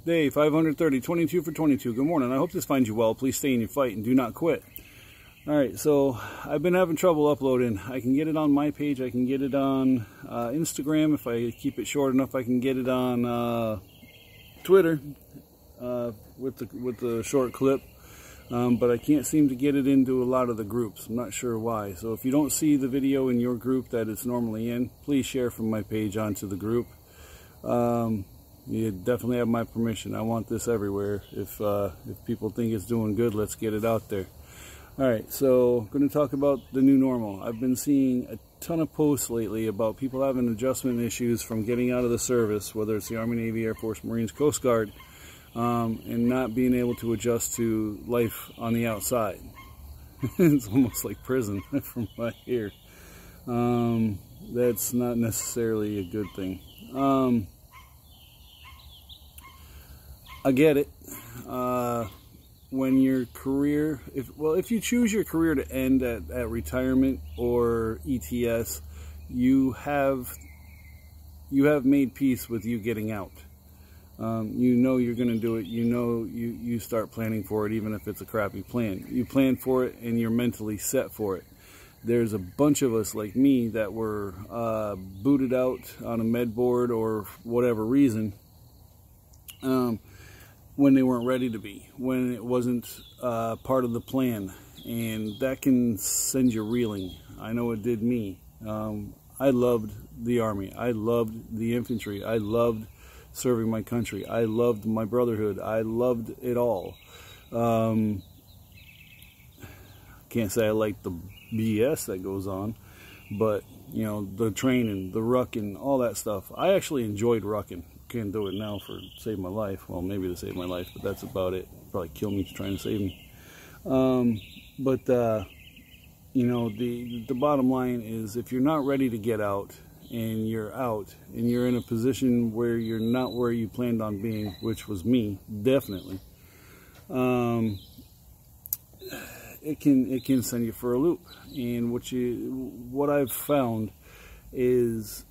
Day 530, 22 for 22. Good morning. I hope this finds you well. Please stay in your fight and do not quit. Alright, so I've been having trouble uploading. I can get it on my page. I can get it on Instagram. If I keep it short enough, I can get it on Twitter with the short clip. But I can't seem to get it into a lot of the groups. I'm not sure why. So if you don't see the video in your group that it's normally in, please share from my page onto the group. You definitely have my permission. I want this everywhere. If people think it's doing good, let's get it out there. Alright, so I'm going to talk about the new normal. I've been seeing a ton of posts lately about people having adjustment issues from getting out of the service, whether it's the Army, Navy, Air Force, Marines, Coast Guard, and not being able to adjust to life on the outside. It's almost like prison from what I hear. That's not necessarily a good thing. I get it. When your career, if you choose your career to end at retirement or ETS, you have made peace with you getting out. You know you're going to do it. You know you start planning for it, even if it's a crappy plan. You plan for it and you're mentally set for it. There's a bunch of us like me that were booted out on a med board or whatever reason. When they weren't ready to be, when it wasn't part of the plan, and that can send you reeling. I know it did me. I loved the Army. I loved the infantry. I loved serving my country. I loved my brotherhood. I loved it all. Can't say I liked the BS that goes on, but you know, the training, the rucking, all that stuff. I actually enjoyed rucking. Can't do it now for save my life. Well, maybe to save my life, but that's about it. Probably kill me trying to save me. You know, the bottom line is, if you're not ready to get out and you're in a position where you're not where you planned on being, which was me, definitely, it can send you for a loop. And what I've found is,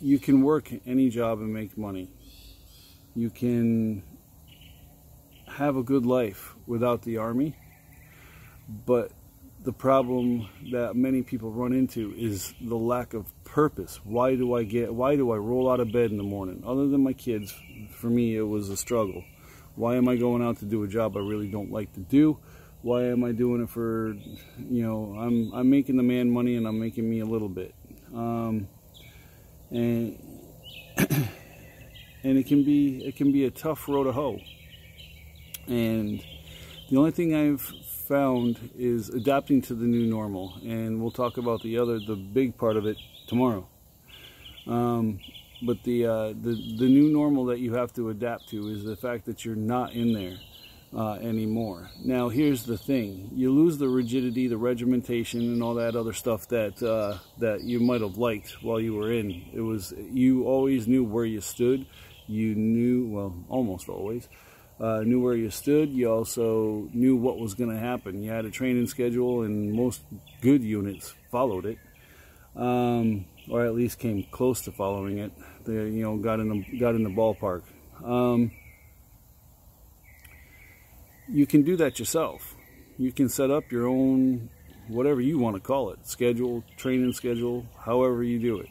you can work any job and make money. You can have a good life without the Army, but the problem that many people run into is the lack of purpose. Why do I roll out of bed in the morning? Other than my kids, for me it was a struggle. Why am I going out to do a job I really don't like to do? Why am I doing it for, you know, I'm making the man money and I'm making me a little bit. And it can be a tough road to hoe. And the only thing I've found is adapting to the new normal, and we'll talk about the big part of it tomorrow. But the new normal that you have to adapt to is the fact that you're not in there anymore. Now here's the thing: you lose the rigidity, the regimentation, and all that other stuff that you might have liked while you were in. You always knew where you stood. You knew, well, almost always knew where you stood. You also knew what was going to happen. You had a training schedule, and most good units followed it, or at least came close to following it. They, you know, got in the ballpark. You can do that yourself. You can set up your own, whatever you want to call it, schedule, training schedule, however you do it.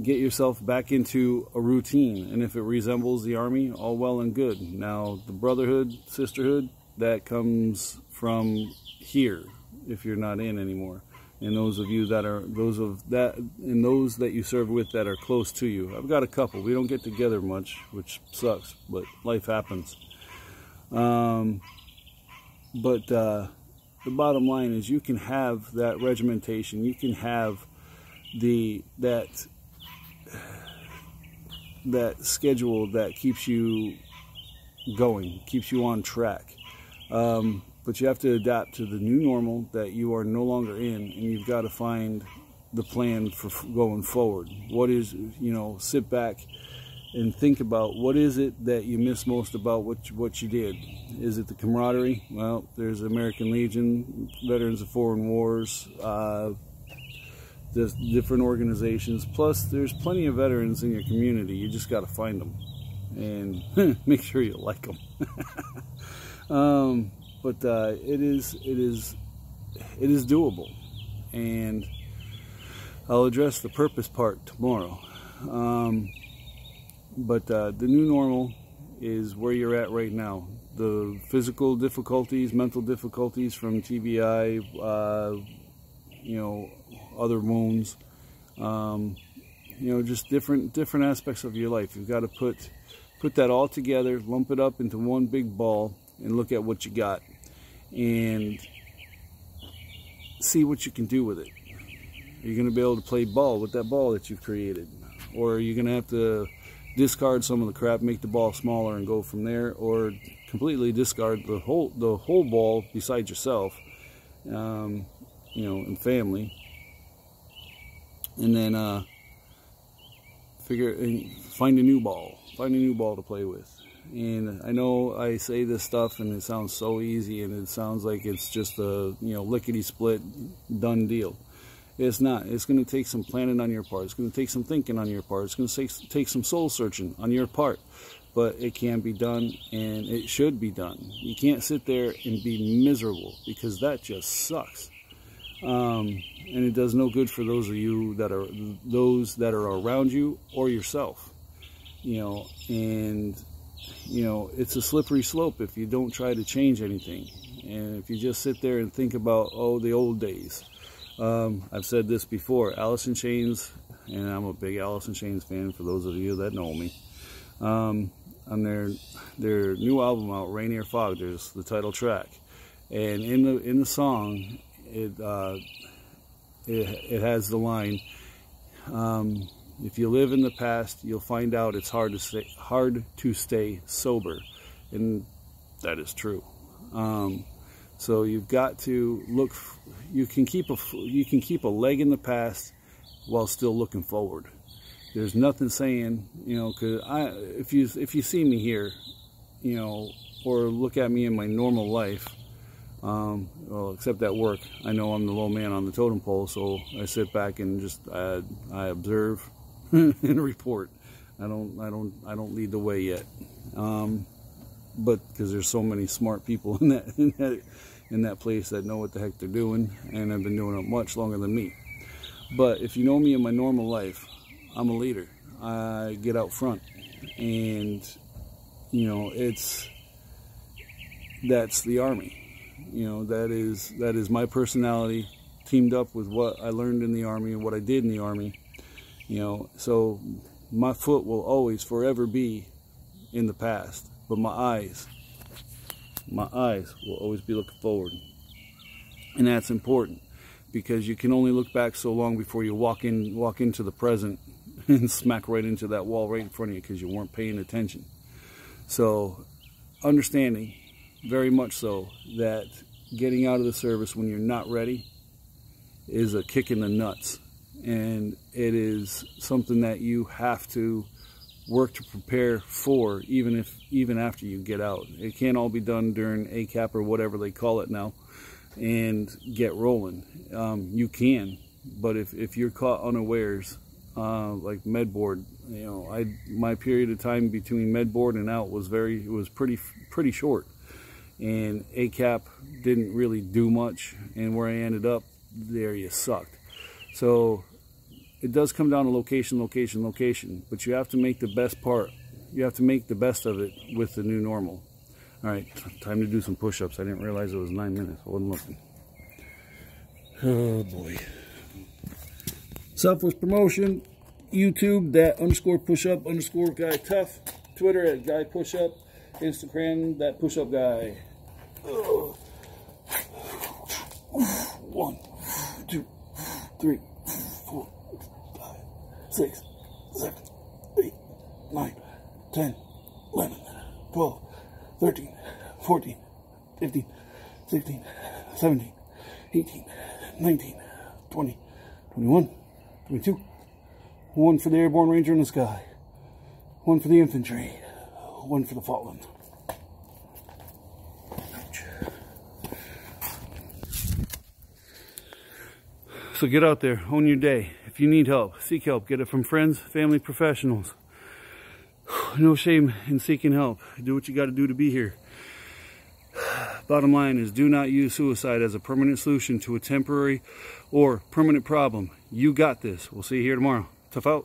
Get yourself back into a routine, and if it resembles the Army, all well and good. Now, the brotherhood, sisterhood, that comes from here, if you're not in anymore. And those of you those that you serve with that are close to you. I've got a couple. We don't get together much, which sucks, but life happens. The bottom line is, you can have that regimentation. You can have that schedule that keeps you going, keeps you on track. But you have to adapt to the new normal that you are no longer in, and you've got to find the plan for going forward. What is, you know, sit back and think about, what is it that you miss most about what you did? Is it the camaraderie? Well, there's American Legion, Veterans of Foreign Wars, different organizations. Plus, there's plenty of veterans in your community. You just got to find them and make sure you like them. But it is doable, and I'll address the purpose part tomorrow. But the new normal is where you're at right now. The physical difficulties, mental difficulties from TBI, you know, other wounds, you know, just different aspects of your life. You've got to put that all together, lump it up into one big ball, and look at what you got, and see what you can do with it. Are you going to be able to play ball with that ball that you've created? Or are you going to have to discard some of the crap, make the ball smaller, and go from there? Or completely discard the whole ball besides yourself, you know, and family, and then find a new ball to play with. And I know I say this stuff and it sounds so easy, and it sounds like it's just a, you know, lickety-split done deal. It's not. It's going to take some planning on your part. It's going to take some thinking on your part. It's going to take some soul searching on your part. But it can be done, and it should be done. You can't sit there and be miserable, because that just sucks. And it does no good for those of you that are around you or yourself. You know, and you know, it's a slippery slope if you don't try to change anything, and if you just sit there and think about, oh, the old days. I've said this before, Alice in Chains, and I'm a big Alice in Chains fan for those of you that know me. On their new album out, Rainier Fog, there's the title track, and in the song, it has the line, if you live in the past, you'll find out it's hard to stay sober, and that is true. So you've got to look. You can keep a leg in the past while still looking forward. There's nothing saying, you know, because if you see me here, you know, or look at me in my normal life, well, except at work, I know I'm the low man on the totem pole, so I sit back and just I observe and report. I don't lead the way yet. But because there's so many smart people in that place that know what the heck they're doing, and have been doing it much longer than me. But if you know me in my normal life, I'm a leader. I get out front, and you know, that's the Army. You know, that is my personality, teamed up with what I learned in the Army and what I did in the Army. You know, so my foot will always forever be in the past, but my eyes will always be looking forward. And that's important, because you can only look back so long before you walk into the present and smack right into that wall right in front of you because you weren't paying attention. So understanding very much so that getting out of the service when you're not ready is a kick in the nuts, and it is something that you have to work to prepare for, even after you get out. It can't all be done during ACAP or whatever they call it now and get rolling. You can, but if you're caught unawares, like med board, you know, my period of time between med board and out was pretty short, and ACAP didn't really do much, and where I ended up, there you sucked. So it does come down to location, but you have to make the best part. You have to make the best of it with the new normal. All right, time to do some push-ups. I didn't realize it was 9 minutes. I wasn't looking. Oh boy. Selfless promotion. YouTube, that _pushup_ guy tough. Twitter at guy pushup. Instagram, that pushup guy. 1, 2, 3, 4, 5, 6, 7, 8, 9, 10, 11, 12, 13, 14, 15, 16, 17, 18, 19, 20, 21, 22. 1 for the Airborne Ranger in the sky. 1 for the infantry. 1 for the fallen. So get out there, own your day. If you need help, seek help. Get it from friends, family, professionals. No shame in seeking help. Do what you got to do to be here. Bottom line is, do not use suicide as a permanent solution to a temporary or permanent problem. You got this. We'll see you here tomorrow. Tough out.